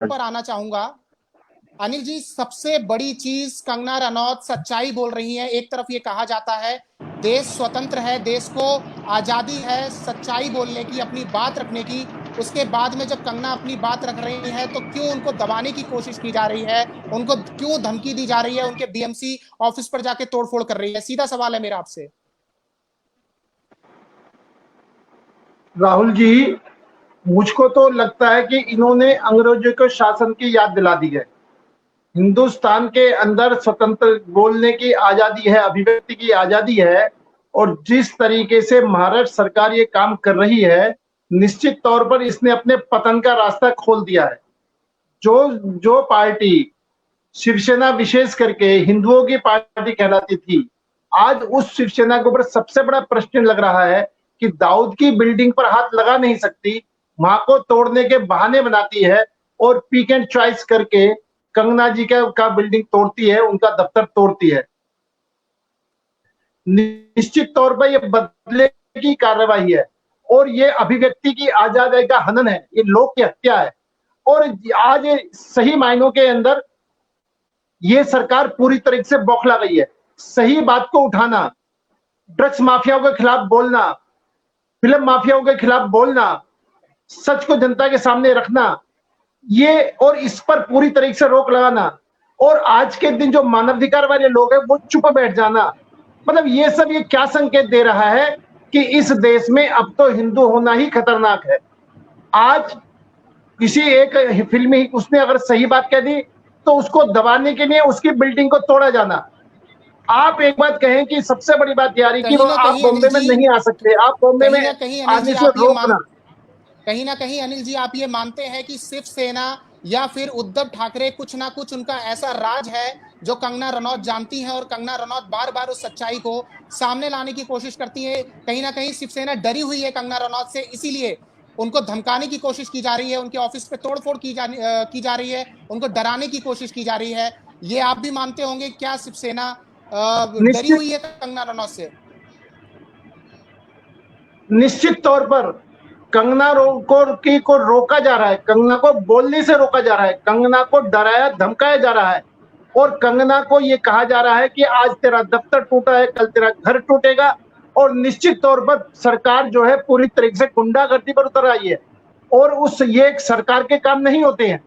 पर आना चाहूंगा। अनिल जी, सबसे बड़ी चीज कंगना रनौत सच्चाई बोल रही हैं। एक तरफ ये कहा जाता है देश स्वतंत्र है, देश को आजादी है सच्चाई बोलने की, अपनी बात रखने की। उसके बाद में जब कंगना अपनी बात रख रही है तो क्यों उनको दबाने की कोशिश की जा रही है, उनको क्यों धमकी दी जा रही है, उनके बीएमसी ऑफिस पर जाके तोड़फोड़ कर रही है? सीधा सवाल है मेरा आपसे। राहुल जी, मुझको तो लगता है कि इन्होंने अंग्रेजों को शासन की याद दिला दी है। हिंदुस्तान के अंदर स्वतंत्र बोलने की आजादी है, अभिव्यक्ति की आजादी है, और जिस तरीके से महाराष्ट्र सरकार ये काम कर रही है, निश्चित तौर पर इसने अपने पतन का रास्ता खोल दिया है। जो जो पार्टी शिवसेना विशेष करके हिंदुओं की पार्टी कहलाती थी, आज उस शिवसेना के ऊपर सबसे बड़ा प्रश्न लग रहा है कि दाऊद की बिल्डिंग पर हाथ लगा नहीं सकती, वहां को तोड़ने के बहाने बनाती है और पिक एंड चॉइस करके कंगना जी का बिल्डिंग तोड़ती है, उनका दफ्तर तोड़ती है। निश्चित तौर पर यह बदले की कार्रवाई है और ये अभिव्यक्ति की आजादी का हनन है, ये लोक की हत्या है। और आज सही मायनों के अंदर ये सरकार पूरी तरीके से बौखला गई है। सही बात को उठाना, ड्रग्स माफियाओं के खिलाफ बोलना, फिल्म माफियाओं के खिलाफ बोलना, सच को जनता के सामने रखना, ये और इस पर पूरी तरीके से रोक लगाना, और आज के दिन जो मानवाधिकार वाले लोग हैं वो चुप बैठ जाना, मतलब ये सब ये क्या संकेत दे रहा है कि इस देश में अब तो हिंदू होना ही खतरनाक है। आज किसी एक फिल्मी उसने अगर सही बात कह दी तो उसको दबाने के लिए उसकी बिल्डिंग को तोड़ा जाना। आप एक बात कहें कि सबसे बड़ी बात ये आ रही कि कहीं वो ना आप कहीं अनिल बॉम्बे में जी, नहीं आ सकते, आप बॉम्बे में कहीं ना कहीं अनिल जी आने से आप ये मान रोकना। कहीं ना कहीं अनिल जी आप ये मानते हैं कि शिवसेना या फिर उद्धव ठाकरे कुछ ना कुछ उनका ऐसा राज है जो कंगना रनौत जानती है, और कंगना रनौत बार बार उस सच्चाई को सामने लाने की कोशिश करती है। कहीं ना कहीं शिवसेना डरी हुई है कंगना रनौत से, इसीलिए उनको धमकाने की कोशिश की जा रही है, उनके ऑफिस पे तोड़फोड़ की जा रही है, उनको डराने की कोशिश की जा रही है। ये आप भी मानते होंगे, क्या शिवसेना डरी निश्चित हुई है कंगना रनौत से? निश्चित तौर पर कंगना को रोका जा रहा है, कंगना को बोलने से रोका जा रहा है, कंगना को डराया धमकाया जा रहा है, और कंगना को ये कहा जा रहा है कि आज तेरा दफ्तर टूटा है, कल तेरा घर टूटेगा। और निश्चित तौर पर सरकार जो है पूरी तरीके से गुंडागर्दी पर उतर आई है, और ये एक सरकार के काम नहीं होते हैं।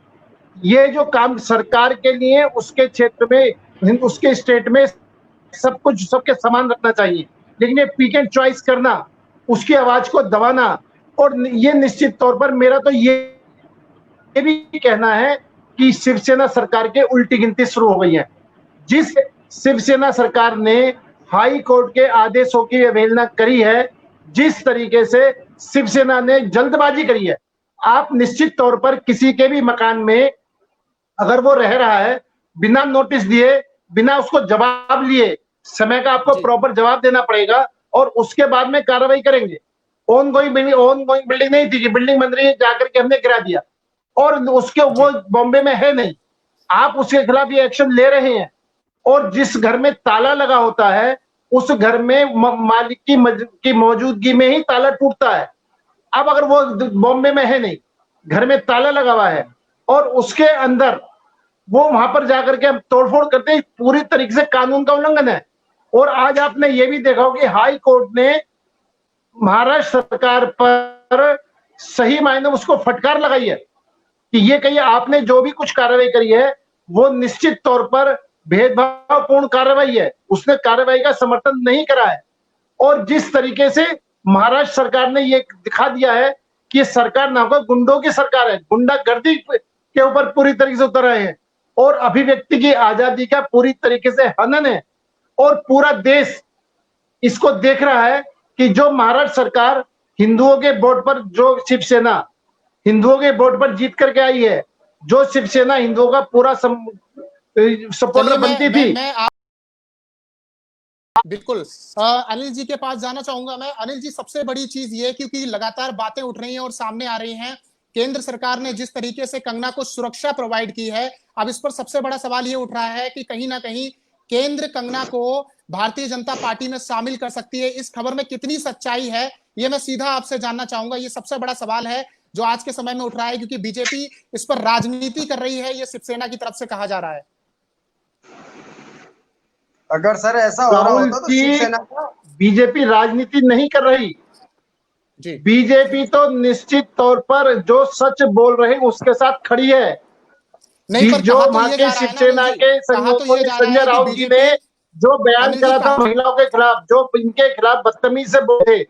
ये जो काम सरकार के लिए उसके क्षेत्र में उसके स्टेट में सब कुछ सबके समान रखना चाहिए, लेकिन ये पिक एंड चॉइस करना, उसकी आवाज को दबाना, और ये निश्चित तौर पर मेरा तो ये भी कहना है कि शिवसेना सरकार के उल्टी गिनती शुरू हो गई है। जिस शिवसेना सरकार ने हाई कोर्ट के आदेशों की अवहेलना करी है, जिस तरीके से शिवसेना ने जल्दबाजी करी है, आप निश्चित तौर पर किसी के भी मकान में अगर वो रह रहा है, बिना नोटिस दिए, बिना उसको जवाब लिए, समय का आपको प्रॉपर जवाब देना पड़ेगा, और उसके बाद में कार्रवाई करेंगे। ऑन गोइंग बिल्डिंग नहीं थी कि बिल्डिंग बन रही है जाकर के हमने गिरा दिया, और उसके वो बॉम्बे में है नहीं, आप उसके खिलाफ ये एक्शन ले रहे हैं। और जिस घर में ताला लगा होता है उस घर में मालिक की मौजूदगी में ही ताला टूटता है। अब अगर वो बॉम्बे में है नहीं, घर में ताला लगा हुआ है, और उसके अंदर वो वहां पर जाकर के तोड़फोड़ करते हैं, पूरी तरीके से कानून का उल्लंघन है। और आज आपने ये भी देखा हो कि हाई कोर्ट ने महाराष्ट्र सरकार पर सही मायने में उसको फटकार लगाई है कि ये कहिए आपने जो भी कुछ कार्रवाई करी है वो निश्चित तौर पर भेदभावपूर्ण कार्रवाई है, उसने कार्रवाई का समर्थन नहीं करा है। और जिस तरीके से महाराष्ट्र सरकार ने ये दिखा दिया है कि ये सरकार ना हो गुंडों की सरकार है, गुंडागर्दी के ऊपर पूरी तरीके से उतर रहे हैं, और अभिव्यक्ति की आजादी का पूरी तरीके से हनन है। और पूरा देश इसको देख रहा है कि जो महाराष्ट्र सरकार हिंदुओं के वोट पर, जो शिवसेना हिंदुओं के वोट पर जीत करके आई है, जो शिवसेना हिंदुओं का पूरा सपोर्टर बनती थी। बिल्कुल। अनिल जी के पास जाना चाहूंगा मैं। अनिल जी, सबसे बड़ी चीज ये, क्योंकि लगातार बातें उठ रही हैं और सामने आ रही हैं, केंद्र सरकार ने जिस तरीके से कंगना को सुरक्षा प्रोवाइड की है, अब इस पर सबसे बड़ा सवाल ये उठ रहा है कि कहीं ना कहीं केंद्र कंगना को भारतीय जनता पार्टी में शामिल कर सकती है। इस खबर में कितनी सच्चाई है, ये मैं सीधा आपसे जानना चाहूंगा, ये सबसे बड़ा सवाल है। जो आज के समय में उठ रहा है, क्योंकि बीजेपी इस पर राजनीति कर रही है, ये शिवसेना की तरफ से कहा जा रहा है। अगर सर ऐसा हो रहा राहुल होता तो जी, शिवसेना का बीजेपी राजनीति नहीं कर रही। जी, बीजेपी तो निश्चित तौर पर जो सच बोल रहे उसके साथ खड़ी है। नहीं, पर जो कहा तो वहां ये के जा रहा है ना अनिल शिवसेना जी, के कहा तो संयोजकों ये ने, जा रहा संजय है कि राउत जी ने बीजेपी, जो बयान अनिल जी करा था कहा, महिलाओं के खिलाफ, जो इनके खिलाफ बदतमीजी से बोले,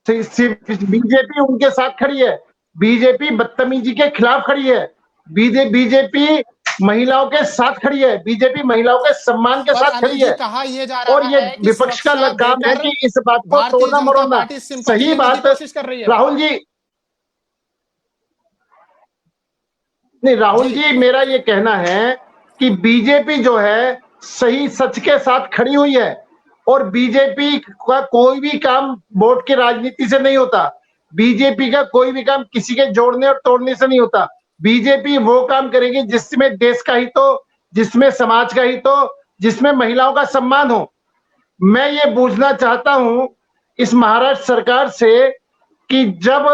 बीजेपी उनके साथ खड़ी है। बीजेपी बदतमीजी के खिलाफ खड़ी है। बीजेपी महिलाओं के साथ खड़ी है। बीजेपी महिलाओं के सम्मान के पर साथ अनिल खड़ी जी है। कहा यह जा और रहा ये है कि विपक्ष का सुरक्षा काम है देकर कि इस बात को भारतीय तोड़ना जनता मरोड़ना। पार्टी सिंपैथी सही लेने की बात, कोशिश कर रही है। राहुल जी, नहीं राहुल जी, जी, मेरा ये कहना है कि बीजेपी जो है सही सच के साथ खड़ी हुई है। और बीजेपी का कोई भी काम वोट की राजनीति से नहीं होता। बीजेपी का कोई भी काम किसी के जोड़ने और तोड़ने से नहीं होता। बीजेपी वो काम करेगी जिसमें देश का हित हो, जिसमें समाज का हित हो, जिसमें महिलाओं का सम्मान हो। मैं ये पूछना चाहता हूं इस महाराष्ट्र सरकार से कि जब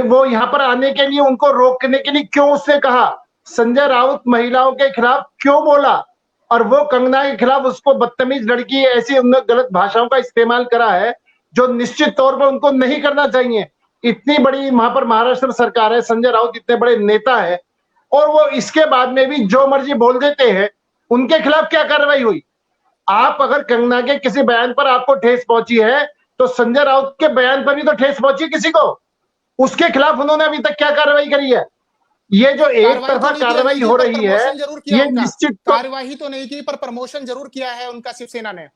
वो यहां पर आने के लिए, उनको रोकने के लिए क्यों उसने कहा? संजय राउत महिलाओं के खिलाफ क्यों बोला? और वो कंगना के खिलाफ उसको बदतमीज लड़की, ऐसी उन्होंने गलत भाषाओं का इस्तेमाल करा है जो निश्चित तौर पर उनको नहीं करना चाहिए। इतनी बड़ी वहां पर महाराष्ट्र सरकार है, संजय राउत इतने बड़े नेता है, और वो इसके बाद में भी जो मर्जी बोल देते हैं। उनके खिलाफ क्या कार्रवाई हुई? आप अगर कंगना के किसी बयान पर आपको ठेस पहुंची है तो संजय राउत के बयान पर भी तो ठेस पहुंची किसी को। उसके खिलाफ उन्होंने अभी तक क्या कार्रवाई करी है? ये जो एक कार्रवाई तरफा तो नहीं की कार्रवाई अनिल जी, हो पर रही है, प्रमोशन जरूर किया ये उनका। निश्चित तो, कार्यवाही तो नहीं की, पर प्रमोशन जरूर किया है उनका शिवसेना ने।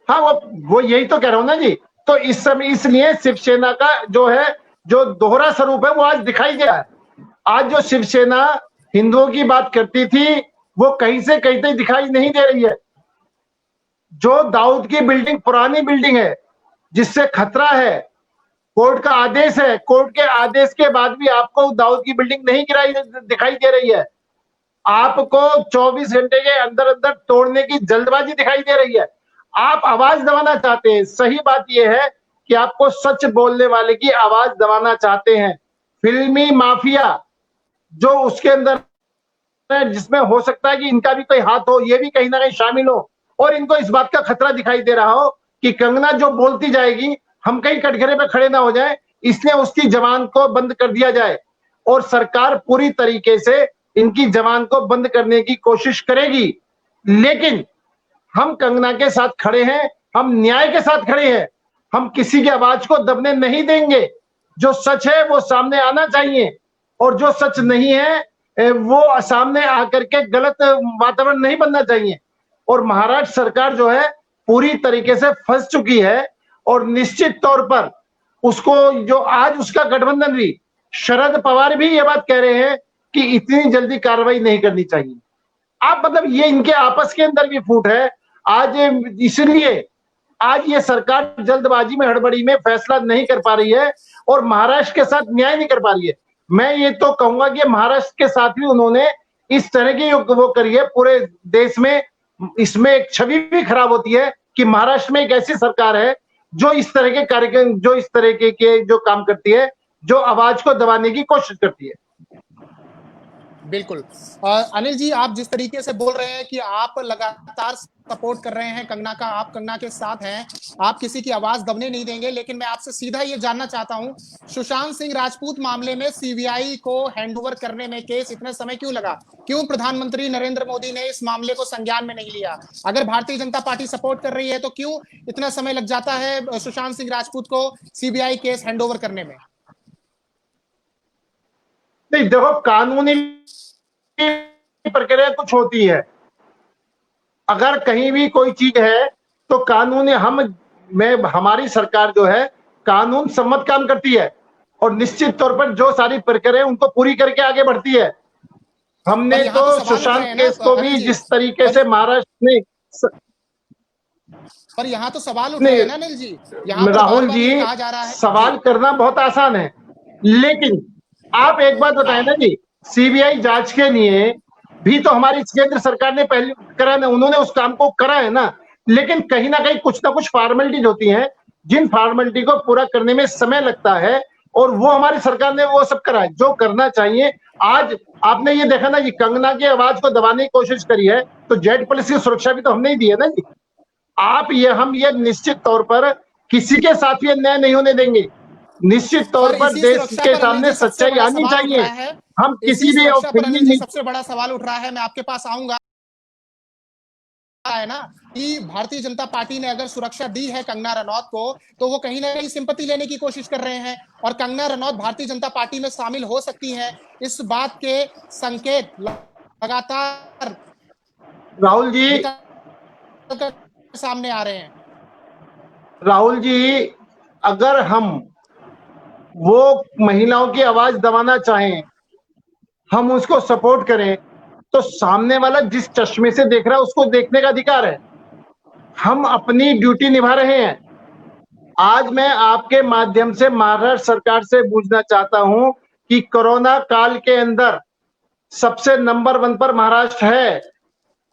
हाँ, वो यही तो कह रहा हूं ना जी। तो इस समय इसलिए शिवसेना का जो है, जो दोहरा स्वरूप है, वो आज दिखाई दे रहा है। आज जो शिवसेना हिंदुओं की बात करती थी, वो कहीं से कहीं तक दिखाई नहीं दे रही है। जो दाऊद की बिल्डिंग पुरानी बिल्डिंग है, जिससे खतरा है, कोर्ट का आदेश है, कोर्ट के आदेश के बाद भी आपको दाऊद की बिल्डिंग नहीं गिराई दिखाई दे रही है। आपको 24 घंटे के अंदर अंदर तोड़ने की जल्दबाजी दिखाई दे रही है। आप आवाज दबाना चाहते हैं। सही बात यह है कि आपको सच बोलने वाले की आवाज दबाना चाहते हैं। फिल्मी माफिया जो उसके अंदर है, जिसमें हो सकता है कि इनका भी कोई हाथ हो, ये भी कहीं ना कहीं शामिल हो, और इनको इस बात का खतरा दिखाई दे रहा हो कि कंगना जो बोलती जाएगी, हम कहीं कटघरे पे खड़े ना हो जाए, इसलिए उसकी जबान को बंद कर दिया जाए। और सरकार पूरी तरीके से इनकी जबान को बंद करने की कोशिश करेगी। लेकिन हम कंगना के साथ खड़े हैं, हम न्याय के साथ खड़े हैं। हम किसी की आवाज को दबने नहीं देंगे। जो सच है वो सामने आना चाहिए, और जो सच नहीं है वो सामने आकर के गलत वातावरण नहीं बनना चाहिए। और महाराष्ट्र सरकार जो है पूरी तरीके से फंस चुकी है, और निश्चित तौर पर उसको जो आज उसका गठबंधन भी, शरद पवार भी ये बात कह रहे हैं कि इतनी जल्दी कार्रवाई नहीं करनी चाहिए। आप मतलब ये इनके आपस के अंदर भी फूट है आज। इसलिए आज ये सरकार जल्दबाजी में, हड़बड़ी में फैसला नहीं कर पा रही है, और महाराष्ट्र के साथ न्याय नहीं कर पा रही है। मैं ये तो कहूंगा कि महाराष्ट्र के साथ भी उन्होंने इस तरह की वो करी है, पूरे देश में इसमें एक छवि भी खराब होती है कि महाराष्ट्र में एक ऐसी सरकार है जो इस तरह के कार्यक्रम, जो इस तरह के जो काम करती है, जो आवाज को दबाने की कोशिश करती है। बिल्कुल। अनिल जी, आप जिस तरीके से बोल रहे हैं कि आप लगातार सपोर्ट कर रहे हैं कंगना का, आप कंगना के साथ हैं, आप किसी की आवाज दबने नहीं देंगे, लेकिन मैं आपसे सीधा ये जानना चाहता हूं, सुशांत सिंह राजपूत मामले में सीबीआई को हैंडओवर करने में केस इतने समय क्यों लगा? क्यों प्रधानमंत्री नरेंद्र मोदी ने इस मामले को संज्ञान में नहीं लिया? अगर भारतीय जनता पार्टी सपोर्ट कर रही है तो क्यों इतना समय लग जाता है सुशांत सिंह राजपूत को सीबीआई केस हैंडओवर करने में? नहीं देखो, कानूनी प्रक्रिया कुछ होती है। अगर कहीं भी कोई चीज है तो कानूनी, हमारी सरकार जो है कानून सम्मत काम करती है, और निश्चित तौर पर जो सारी प्रक्रिया उनको पूरी करके आगे बढ़ती है। हमने तो सुशांत केस को भी जिस तरीके से महाराष्ट्र ने, पर यहाँ तो सवाल उठ रहे हैं ना अनिल जी, राहुल जी, कहा जा रहा है सवाल करना बहुत आसान है, लेकिन आप एक बात बताएं ना जी, सीबीआई जांच के लिए भी तो हमारी केंद्र सरकार ने पहले करा ना, उन्होंने उस काम को करा है ना। लेकिन कहीं ना कहीं कुछ ना कुछ फॉर्मेलिटीज होती हैं जिन फॉर्मेलिटी को पूरा करने में समय लगता है, और वो हमारी सरकार ने वो सब करा है जो करना चाहिए। आज आपने ये देखा ना जी, कंगना की आवाज को दबाने की कोशिश करी है, तो जेड पुलिस की सुरक्षा भी तो हमने ही दी है ना जी। हम ये निश्चित तौर पर किसी के साथ ये अन्याय नहीं होने देंगे। निश्चित तौर पर इसी देश सुरक्षा के पर अनिल सामने जी सबसे सच्चाई बड़ा आनी सवाल उठ चाहिए। रहा है। हम इसी किसी भी सुरक्षा पर फिल्मी अनिल जी सबसे बड़ा सवाल उठ रहा है, मैं आपके पास आऊंगा, है ना, कि भारतीय जनता पार्टी ने अगर सुरक्षा दी है कंगना रनौत को, तो वो कहीं ना कहीं सिंपैथी लेने की कोशिश कर रहे हैं, और कंगना रनौत भारतीय जनता पार्टी में शामिल हो सकती है, इस बात के संकेत लगातार राहुल जी, निकल कर सामने आ रहे हैं। राहुल जी, अगर हम वो महिलाओं की आवाज दबाना चाहें, हम उसको सपोर्ट करें, तो सामने वाला जिस चश्मे से देख रहा है उसको देखने का अधिकार है। हम अपनी ड्यूटी निभा रहे हैं। आज मैं आपके माध्यम से महाराष्ट्र सरकार से पूछना चाहता हूं कि कोरोना काल के अंदर सबसे नंबर 1 पर महाराष्ट्र है,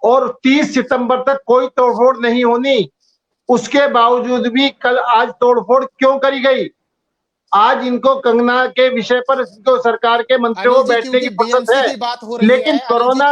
और 30 सितंबर तक कोई तोड़फोड़ नहीं होनी, उसके बावजूद भी कल आज तोड़फोड़ क्यों करी गई? आज इनको कंगना के विषय पर जो सरकार के मंत्रियों अनिल को जी, बैठने क्योंकि की फुर्सत बीएमसी है, की बात हो रही लेकिन है, कोरोना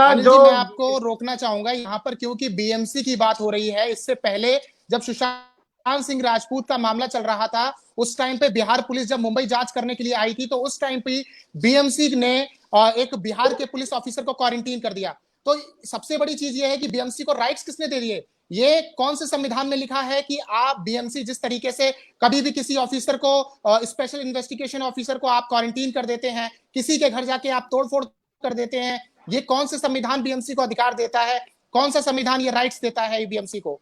अनिल जो जी मैं आपको रोकना चाहूंगा यहां पर, क्योंकि बीएमसी की बात हो रही है। इससे पहले जब सुशांत सिंह राजपूत का मामला चल रहा था, उस टाइम पे बिहार पुलिस जब मुंबई जांच करने के लिए आई थी, तो उस टाइम पे बीएमसी ने एक बिहार के पुलिस ऑफिसर को क्वारंटीन कर दिया। तो सबसे बड़ी चीज ये है कि बीएमसी को राइट्स किसने दे दिए? ये कौन से संविधान में लिखा है कि आप बीएमसी जिस तरीके से कभी भी किसी ऑफिसर को, स्पेशल इन्वेस्टिगेशन ऑफिसर को आप क्वारंटीन कर देते हैं, किसी के घर जाके आप तोड़फोड़ कर देते हैं, ये कौन से संविधान बीएमसी को अधिकार देता है? कौन सा संविधान ये राइट्स देता है बीएमसी को?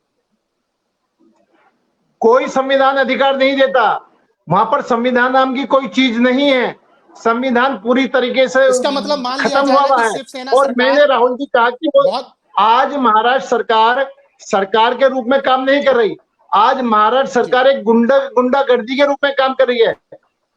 कोई संविधान अधिकार नहीं देता। वहां पर संविधान नाम की कोई चीज नहीं है। संविधान पूरी तरीके से इसका मतलब मान लिया खत्म जाए हुआ ना हुआ कि है। शिवसेना और सरकार मैंने राहुल जी कहा कि वो बहुत आज महाराष्ट्र सरकार के रूप में काम नहीं कर रही। आज महाराष्ट्र सरकार एक गुंडागर्दी के रूप में काम कर रही है,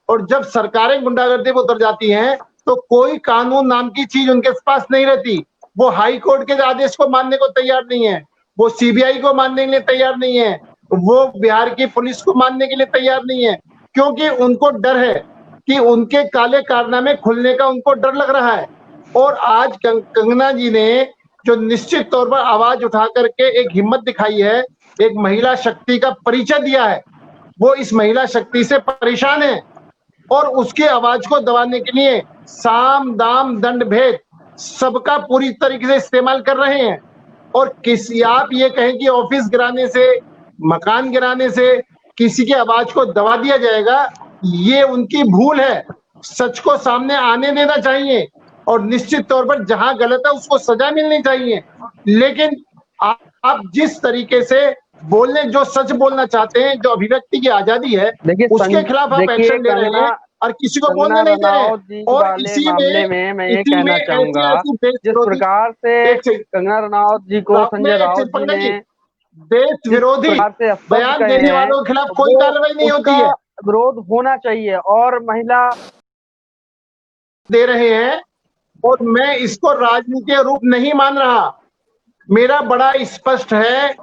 और जब सरकारें गुंडागर्दी में उतर जाती हैं, तो कोई कानून नाम की चीज उनके पास नहीं रहती। वो हाई कोर्ट के आदेश को मानने को तैयार नहीं है, वो सीबीआई को मानने के लिए तैयार नहीं है, वो बिहार की पुलिस को मानने के लिए तैयार नहीं है, क्योंकि उनको डर है कि उनके काले कारनामे खुलने का उनको डर लग रहा है। और आज कंगना जी ने जो निश्चित तौर पर आवाज उठा करके एक हिम्मत दिखाई है, एक महिला शक्ति का परिचय दिया है, वो इस महिला शक्ति से परेशान है, और उसकी आवाज को दबाने के लिए साम दाम दंड भेद सबका पूरी तरीके से इस्तेमाल कर रहे हैं। और किसी आप ये कहें कि ऑफिस गिराने से, मकान गिराने से किसी की आवाज को दबा दिया जाएगा, ये उनकी भूल है। सच को सामने आने देना चाहिए, और निश्चित तौर पर जहां गलत है उसको सजा मिलनी चाहिए। लेकिन आप जिस तरीके से बोलने, जो सच बोलना चाहते हैं, जो अभिव्यक्ति की आजादी है, उसके खिलाफ आप एक्शन ले रहे हैं, और किसी को कंगना बोलने नहीं दे रहे रनौत जी हैं। और वाले मामले में मैं ये कहना चाहूंगा, जिस प्रकार से कंगना रनौत जी को संजय राउत जी ने देश विरोधी बयान देने वालों के खिलाफ कोई कार्रवाई नहीं होती है, विरोध होना चाहिए, और महिला दे रहे हैं। और मैं इसको राजनीतिक रूप नहीं मान रहा। मेरा बड़ा स्पष्ट है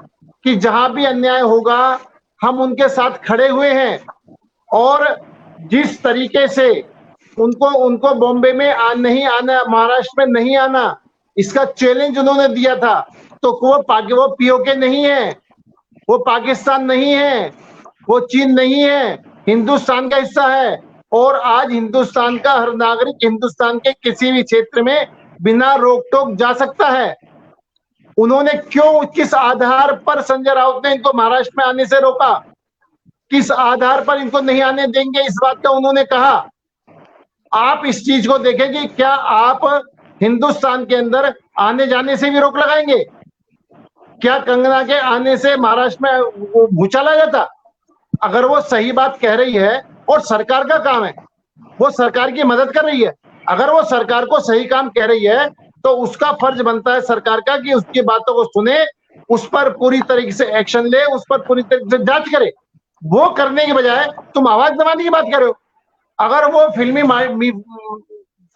कि जहां भी अन्याय होगा हम उनके साथ खड़े हुए हैं, और जिस तरीके से उनको बॉम्बे में नहीं आना, महाराष्ट्र में नहीं आना, इसका चैलेंज उन्होंने दिया था, तो वो पीओके नहीं है, वो पाकिस्तान नहीं है, वो चीन नहीं है, हिंदुस्तान का हिस्सा है। और आज हिंदुस्तान का हर नागरिक हिंदुस्तान के किसी भी क्षेत्र में बिना रोक टोक जा सकता है। उन्होंने क्यों, किस आधार पर संजय राउत ने इनको महाराष्ट्र में आने से रोका? किस आधार पर इनको नहीं आने देंगे, इस बात का उन्होंने कहा? आप इस चीज को देखें कि क्या आप हिंदुस्तान के अंदर आने जाने से भी रोक लगाएंगे? क्या कंगना के आने से महाराष्ट्र में भूचाल आ जाता? अगर वो सही बात कह रही है, और सरकार का काम है, वो सरकार की मदद कर रही है, अगर वो सरकार को सही काम कह रही है, तो उसका फर्ज बनता है सरकार का कि उसकी बातों को सुने, उस पर पूरी तरीके से एक्शन ले, उस पर पूरी तरीके से जांच करे। वो करने के बजाय तुम आवाज दबाने की बात कर रहे हो। अगर वो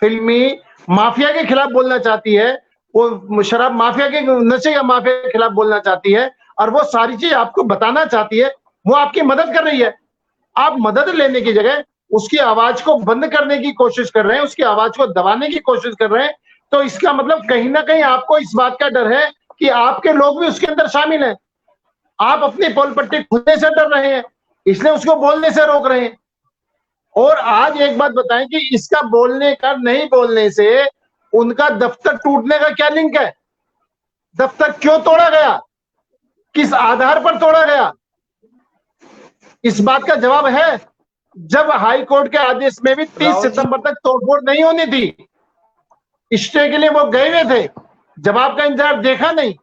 फिल्मी माफिया के खिलाफ बोलना चाहती है, वो शराब माफिया के, नशे का माफिया के खिलाफ बोलना चाहती है, और वो सारी चीज आपको बताना चाहती है, वो आपकी मदद कर रही है। आप मदद लेने की जगह उसकी आवाज को बंद करने की कोशिश कर रहे हैं, उसकी आवाज को दबाने की कोशिश कर रहे हैं। तो इसका मतलब कहीं ना कहीं आपको इस बात का डर है कि आपके लोग भी उसके अंदर शामिल हैं। आप अपनी पोल पट्टी खुलने से डर रहे हैं, इसलिए उसको बोलने से रोक रहे हैं। और आज एक बात बताएं कि इसका बोलने का नहीं बोलने से उनका दफ्तर टूटने का क्या लिंक है? दफ्तर क्यों तोड़ा गया, किस आधार पर तोड़ा गया? इस बात का जवाब है, जब हाई कोर्ट के आदेश में भी 30 सितंबर तक तोड़फोड़ नहीं होनी थी, स्टे के लिए वो गए हुए थे, जवाब का इंतजार देखा नहीं।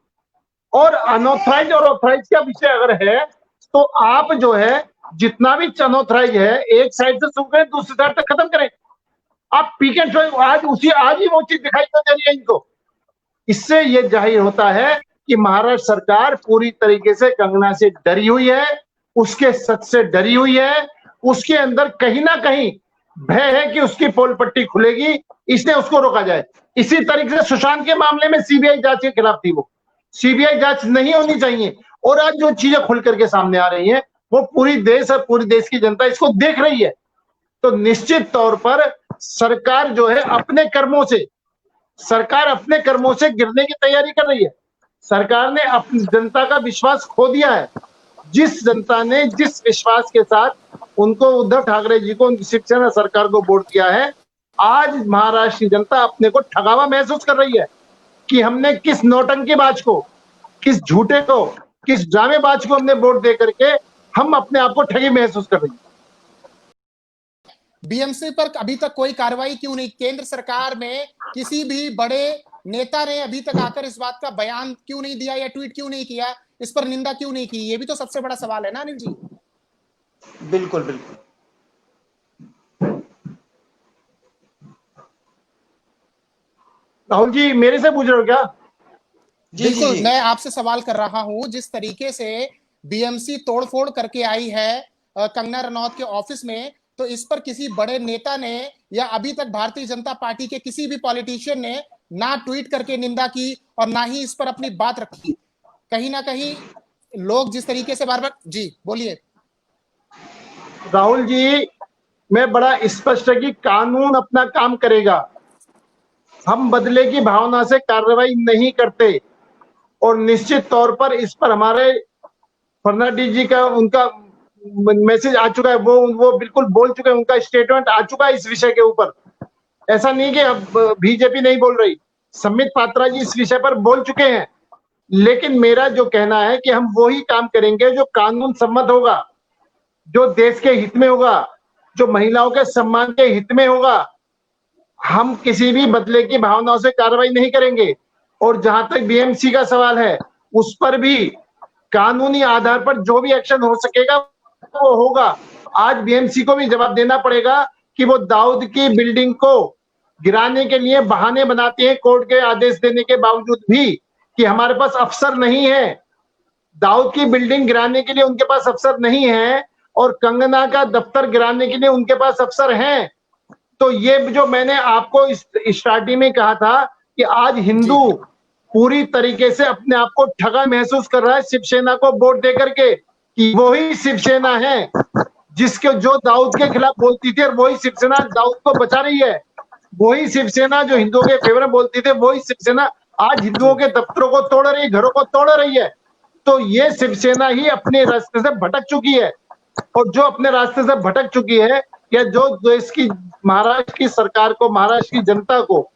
और अनऑथराइज और ऑथराइज का विषय अगर है तो आप जो है जितना भी अनऑथराइज है एक साइड से शुरू करें, दूसरी साइड तक खत्म करें। आप पिक एंड चॉइस आज ही वो चीज दिखाई तो दे रही है इनको। इससे ये जाहिर होता है कि महाराष्ट्र सरकार पूरी तरीके से कंगना से डरी हुई है, उसके सच से डरी हुई है। उसके अंदर कहीं ना कहीं भय है कि उसकी पोल पट्टी खुलेगी, इसलिए उसको रोका जाए। इसी तरीके से सुशांत के मामले में सीबीआई जांच के खिलाफ थी, वो सीबीआई जांच नहीं होनी चाहिए। और आज जो चीजें खुल करके सामने आ रही हैं वो पूरी देश और पूरी देश की जनता इसको देख रही है। तो निश्चित तौर पर सरकार जो है अपने कर्मों से गिरने की तैयारी कर रही है। सरकार ने अपनी जनता का विश्वास खो दिया है। जिस जनता ने जिस विश्वास के साथ उनको उद्धव ठाकरे जी को शिवसेना सरकार को वोट दिया है, आज महाराष्ट्र की जनता अपने को ठगावा महसूस कर रही है कि हमने किस नौटंकीबाज को, किस झूठे को, किस ड्रामेबाज को हमने वोट दे करके हम अपने आप को ठगी महसूस कर रही है। बीएमसी पर अभी तक कोई कार्रवाई क्यों नहीं? केंद्र सरकार में किसी भी बड़े नेता ने अभी तक आकर इस बात का बयान क्यों नहीं दिया या ट्वीट क्यों नहीं किया, इस पर निंदा क्यों नहीं की? ये भी तो सबसे बड़ा सवाल है ना अनिल जी। बिल्कुल बिल्कुल। राहुल जी मेरे से पूछ रहे हो क्या? बिल्कुल, मैं आपसे सवाल कर रहा हूं। जिस तरीके से बीएमसी तोड़फोड़ करके आई है कंगना रनौत के ऑफिस में, तो इस पर किसी बड़े नेता ने या अभी तक भारतीय जनता पार्टी के किसी भी पॉलिटिशियन ने ना ट्वीट करके निंदा की और ना ही इस पर अपनी बात रखी। कहीं ना कहीं लोग जिस तरीके से बार बार, जी बोलिए। राहुल जी मैं बड़ा स्पष्ट है कि कानून अपना काम करेगा। हम बदले की भावना से कार्रवाई नहीं करते। और निश्चित तौर पर इस पर हमारे फर्नांडिस जी का उनका मैसेज आ चुका है, वो बिल्कुल बोल चुके हैं, उनका स्टेटमेंट आ चुका है इस विषय के ऊपर। ऐसा नहीं कि अब बीजेपी नहीं बोल रही, संबित पात्रा जी इस विषय पर बोल चुके हैं। लेकिन मेरा जो कहना है कि हम वही काम करेंगे जो कानून सम्मत होगा, जो देश के हित में होगा, जो महिलाओं के सम्मान के हित में होगा। हम किसी भी बदले की भावनाओं से कार्रवाई नहीं करेंगे। और जहां तक बीएमसी का सवाल है, उस पर भी कानूनी आधार पर जो भी एक्शन हो सकेगा वो होगा। आज बीएमसी को भी जवाब देना पड़ेगा कि वो दाऊद की बिल्डिंग को गिराने के लिए बहाने बनाते हैं, कोर्ट के आदेश देने के बावजूद भी कि हमारे पास अफसर नहीं है। दाऊद की बिल्डिंग गिराने के लिए उनके पास अफसर नहीं है और कंगना का दफ्तर गिराने के लिए उनके पास अफसर हैं। तो ये जो मैंने आपको स्टार्टिंग में कहा था कि आज हिंदू पूरी तरीके से अपने आप को ठगा महसूस कर रहा है शिवसेना को वोट देकर के, कि वही शिवसेना है जिसके जो दाऊद के खिलाफ बोलती थी और वही शिवसेना दाऊद को बचा रही है। वही शिवसेना जो हिंदुओं के फेवर में बोलती थी, वही शिवसेना आज हिंदुओं के दफ्तरों को तोड़ रही है, घरों को तोड़ रही है। तो ये शिवसेना ही अपने रास्ते से भटक चुकी है। और जो अपने रास्ते से भटक चुकी है या जो देश की महाराष्ट्र की सरकार को, महाराष्ट्र की जनता को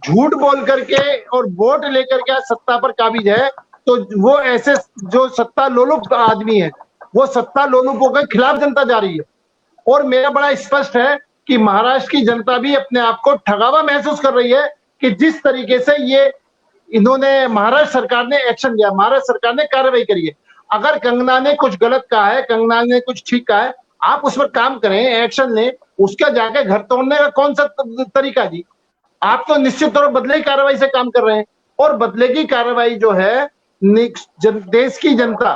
झूठ बोल करके और वोट लेकर के सत्ता पर काबिज है, तो वो ऐसे जो सत्ता लोलुप आदमी है, वो सत्ता लोलुपों के खिलाफ जनता जा रही है। और मेरा बड़ा स्पष्ट है कि महाराष्ट्र की जनता भी अपने आप को ठगावा महसूस कर रही है कि जिस तरीके से ये इन्होंने महाराष्ट्र सरकार ने एक्शन लिया, महाराष्ट्र सरकार ने कार्रवाई करी है। अगर कंगना ने कुछ गलत कहा है, कंगना ने कुछ ठीक कहा है, आप उस पर काम करें, एक्शन लें। उसका जाके घर तोड़ने का कौन सा तरीका जी? आप तो निश्चित तौर पर बदले की कार्रवाई से काम कर रहे हैं। और बदले की कार्रवाई जो है, देश की जनता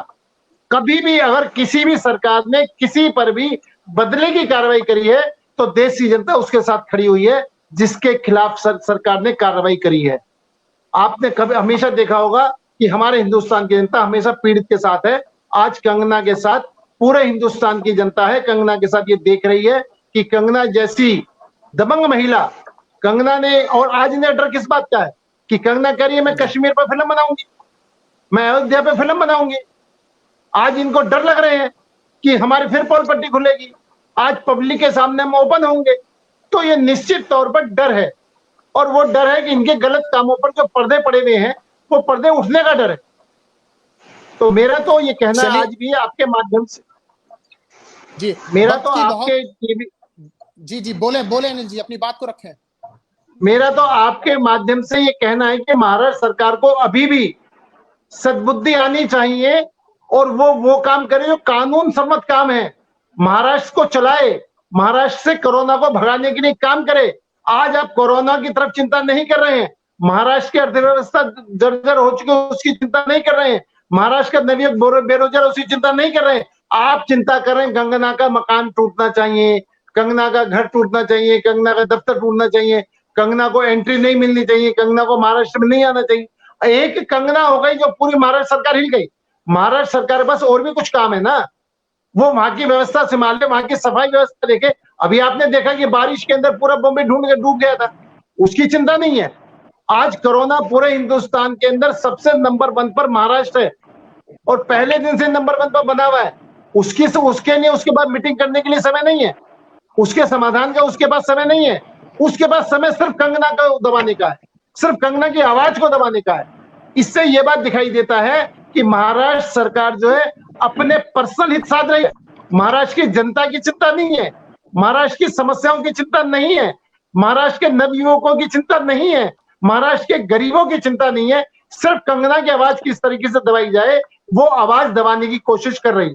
कभी भी अगर किसी भी सरकार ने किसी पर भी बदले की कार्रवाई करी है तो देश की जनता उसके साथ खड़ी हुई है जिसके खिलाफ सरकार ने कार्रवाई करी है। आपने कभी हमेशा देखा होगा कि हमारे हिंदुस्तान की जनता हमेशा पीड़ित के साथ है। आज कंगना के साथ पूरे हिंदुस्तान की जनता है, कंगना के साथ ये देख रही है कि कंगना जैसी दबंग महिला, कंगना ने, और आज इन्हें डर किस बात का है कि कंगना कह रही है मैं कश्मीर पर फिल्म बनाऊंगी, मैं अयोध्या पे फिल्म बनाऊंगी। आज इनको डर लग रहे हैं कि हमारी फिर पोल पट्टी खुलेगी, आज पब्लिक के सामने हम ओपन होंगे। तो ये निश्चित तौर पर डर है, और वो डर है कि इनके गलत कामों पर जो पर्दे पड़े हुए हैं वो पर्दे उठने का डर है। तो मेरा तो ये कहना है आज भी आपके माध्यम से जी, मेरा तो आपके जी बोले अनिल जी, अपनी बात को रखें। मेरा तो आपके माध्यम से ये कहना है कि महाराष्ट्र सरकार को अभी भी सद्बुद्धि आनी चाहिए और वो काम करे जो कानून सम्मत काम है। महाराष्ट्र को चलाए, महाराष्ट्र से कोरोना को भगाने के लिए काम करे। आज आप कोरोना की तरफ चिंता नहीं कर रहे हैं, महाराष्ट्र की अर्थव्यवस्था जर्जर हो चुकी है उसकी चिंता नहीं कर रहे हैं, महाराष्ट्र का नवयुवक बेरोजगार उसकी चिंता नहीं कर रहे हैं। आप चिंता कर रहे हैं कंगना का मकान टूटना चाहिए, कंगना का घर टूटना चाहिए, कंगना का दफ्तर टूटना चाहिए, कंगना को एंट्री नहीं मिलनी चाहिए, कंगना को महाराष्ट्र में नहीं आना चाहिए। एक कंगना हो गई जो पूरी महाराष्ट्र सरकार हिल गई। महाराष्ट्र सरकार के पास और भी कुछ काम है ना, वो वहां की व्यवस्था संभाल ले, वहां की सफाई व्यवस्था देखे। अभी आपने देखा कि बारिश के अंदर पूरा बॉम्बे ढूंढ के डूब गया था, उसकी चिंता नहीं है। आज कोरोना पूरे हिंदुस्तान के अंदर सबसे नंबर 1 पर महाराष्ट्र है, और पहले दिन से नंबर 1 पर बना हुआ है। उसके लिए उसके बाद मीटिंग करने के लिए समय नहीं है, उसके समाधान का उसके पास समय नहीं है। उसके पास समय सिर्फ कंगना को दबाने का है, सिर्फ कंगना की आवाज को दबाने का है। इससे यह बात दिखाई देता है कि महाराष्ट्र सरकार जो है अपने पर्सनल हित साध रही है। महाराष्ट्र की जनता की चिंता नहीं है, महाराष्ट्र की समस्याओं की चिंता नहीं है, महाराष्ट्र के नवयुवकों की चिंता नहीं है, महाराष्ट्र के गरीबों की चिंता नहीं है। सिर्फ कंगना की आवाज किस तरीके से दबाई जाए वो आवाज दबाने की कोशिश कर रही है।